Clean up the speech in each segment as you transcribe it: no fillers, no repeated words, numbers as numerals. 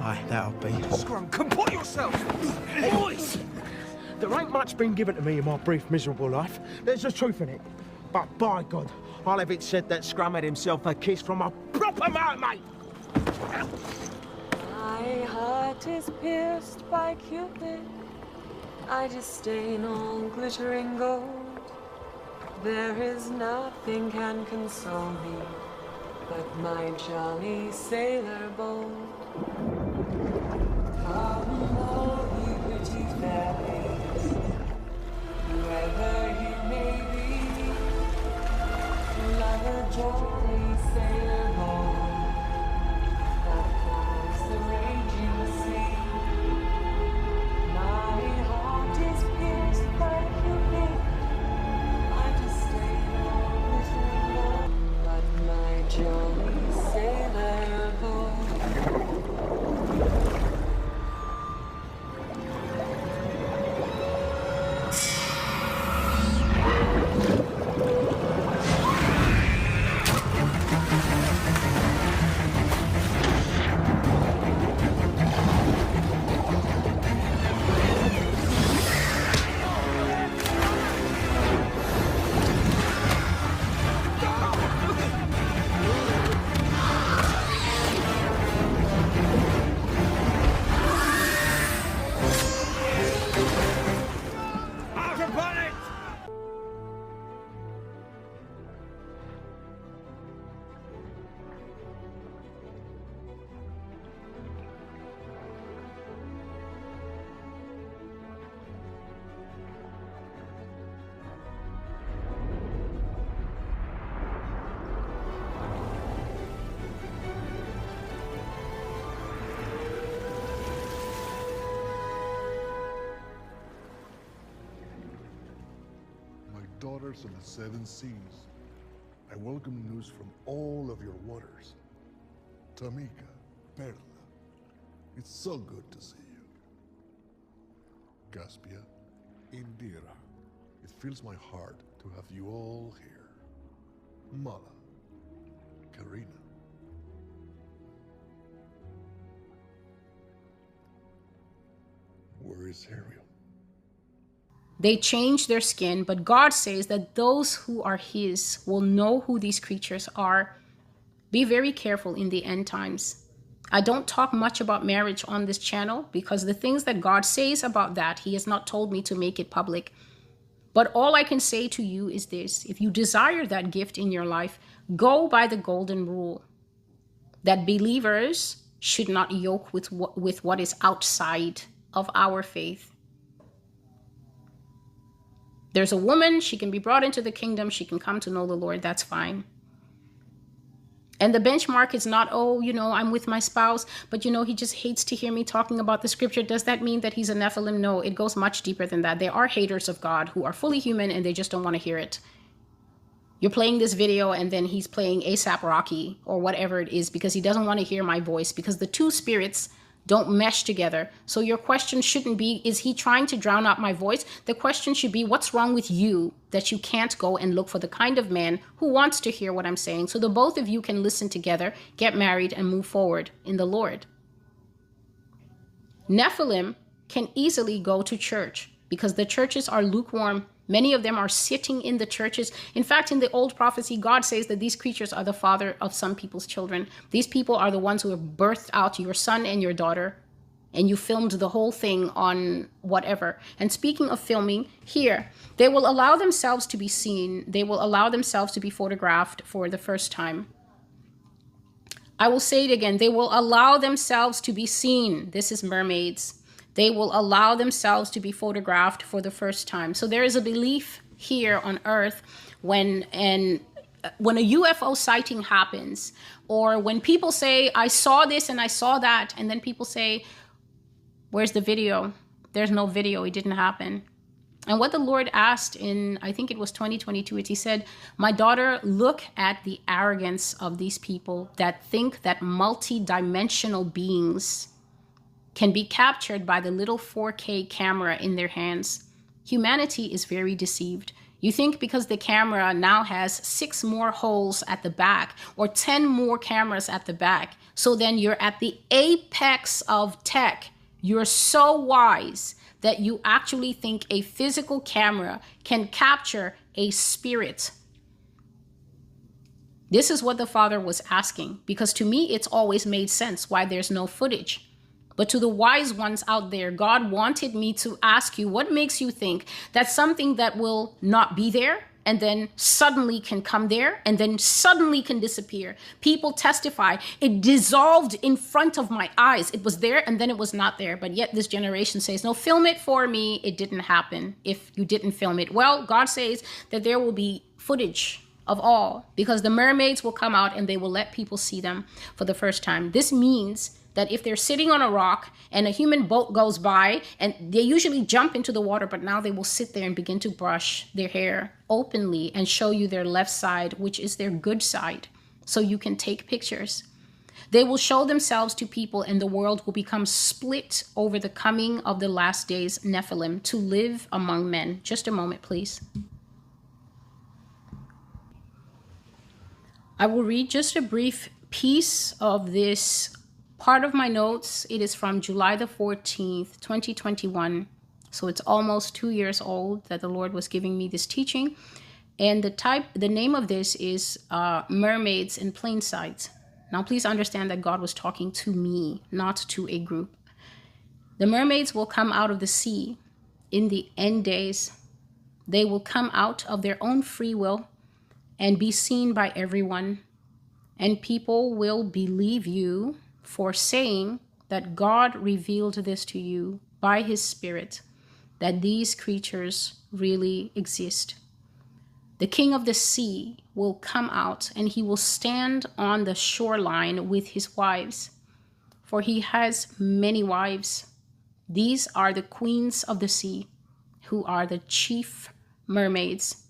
Aye, that'll be. Scrum, comport yourself! Boys! There ain't much been given to me in my brief, miserable life. There's the truth in it. But by God, I'll have it said that Scrum had himself a kiss from a proper mate. My heart is pierced by Cupid. I disdain all glittering gold. There is nothing can console me but my jolly sailor bold. Come, all ye pretty fairies, whoever you may be, like a jolly sailor bold that flies the raging sea. My heart is pierced by Cupid. I disdain all glittering gold, but my jolly sailor bold. Daughters of the seven seas, I welcome news from all of your waters. Tamika, Perla, it's so good to see you. Caspia, Indira, it fills my heart to have you all here. Mala, Karina. Where is Ariel? They change their skin, but God says that those who are his will know who these creatures are. Be very careful in the end times. I don't talk much about marriage on this channel because the things that God says about that, he has not told me to make it public. But all I can say to you is this: if you desire that gift in your life, go by the golden rule that believers should not yoke with what is outside of our faith. There's a woman, she can be brought into the kingdom, she can come to know the Lord, that's fine. And the benchmark is not, oh, I'm with my spouse, but he just hates to hear me talking about the scripture. Does that mean that he's a Nephilim? No, it goes much deeper than that. There are haters of God who are fully human and they just don't want to hear it. You're playing this video and then he's playing ASAP Rocky or whatever it is because he doesn't want to hear my voice, because the two spirits don't mesh together. So your question shouldn't be, is he trying to drown out my voice? The question should be, what's wrong with you that you can't go and look for the kind of man who wants to hear what I'm saying, so the both of you can listen together, get married, and move forward in the Lord. Nephilim can easily go to church because the churches are lukewarm. Many of them are sitting in the churches. In fact, in the old prophecy, God says that these creatures are the father of some people's children. These people are the ones who have birthed out your son and your daughter, and you filmed the whole thing on whatever. And speaking of filming, here, they will allow themselves to be seen. They will allow themselves to be photographed for the first time. I will say it again. They will allow themselves to be seen. This is mermaids. They will allow themselves to be photographed for the first time. So there is a belief here on Earth when a UFO sighting happens, or when people say, I saw this and I saw that, and then people say, where's the video? There's no video. It didn't happen. And what the Lord asked in, I think it was 2022, he said, my daughter, look at the arrogance of these people that think that multi-dimensional beings can be captured by the little 4K camera in their hands. Humanity is very deceived. You think because the camera now has 6 more holes at the back or 10 more cameras at the back, so then you're at the apex of tech. You're so wise that you actually think a physical camera can capture a spirit. This is what the Father was asking, because to me, it's always made sense why there's no footage. But to the wise ones out there, God wanted me to ask you, what makes you think that something that will not be there and then suddenly can come there and then suddenly can disappear? People testify, it dissolved in front of my eyes. It was there and then it was not there. But yet this generation says, no, film it for me. It didn't happen if you didn't film it. Well, God says that there will be footage of all, because the mermaids will come out and they will let people see them for the first time. This means that if they're sitting on a rock and a human boat goes by, and they usually jump into the water, but now they will sit there and begin to brush their hair openly and show you their left side, which is their good side, so you can take pictures. They will show themselves to people, and the world will become split over the coming of the last days Nephilim to live among men. Just a moment, please. I will read just a brief piece of this part of my notes. It is from July the 14th, 2021. So it's almost 2 years old that the Lord was giving me this teaching. And the name of this is Mermaids in Plain Sight. Now, please understand that God was talking to me, not to a group. The mermaids will come out of the sea in the end days. They will come out of their own free will and be seen by everyone. And people will believe you for saying that God revealed this to you by his Spirit, that these creatures really exist. The king of the sea will come out and he will stand on the shoreline with his wives, for he has many wives. These are the queens of the sea, who are the chief mermaids.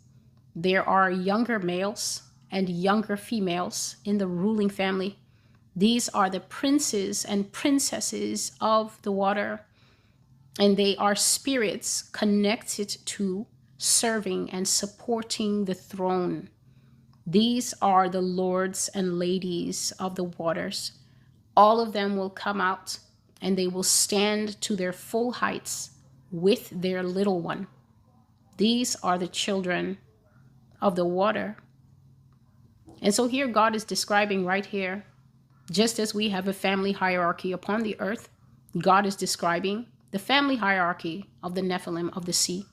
There are younger males and younger females in the ruling family. These are the princes and princesses of the water, and they are spirits connected to serving and supporting the throne. These are the lords and ladies of the waters. All of them will come out and they will stand to their full heights with their little one. These are the children of the water. And so here God is describing right here, just as we have a family hierarchy upon the earth, God is describing the family hierarchy of the Nephilim of the sea.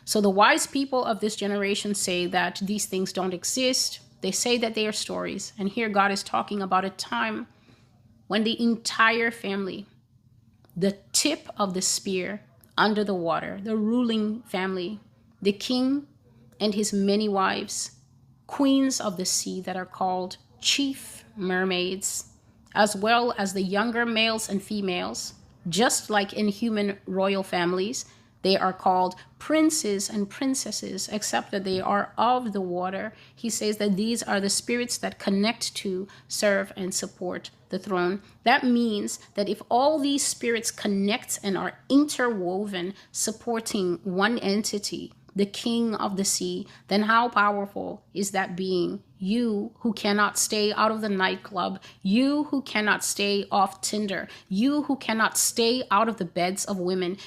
So the wise people of this generation say that these things don't exist. They say that they are stories. And here God is talking about a time when the entire family, the tip of the spear under the water, the ruling family, the king and his many wives, queens of the sea that are called chief mermaids, as well as the younger males and females, just like in human royal families, they are called princes and princesses, except that they are of the water. He says that these are the spirits that connect to, serve, and support the throne. That means that if all these spirits connect and are interwoven, supporting one entity, the king of the sea, then how powerful is that being? You who cannot stay out of the nightclub, you who cannot stay off Tinder, you who cannot stay out of the beds of women,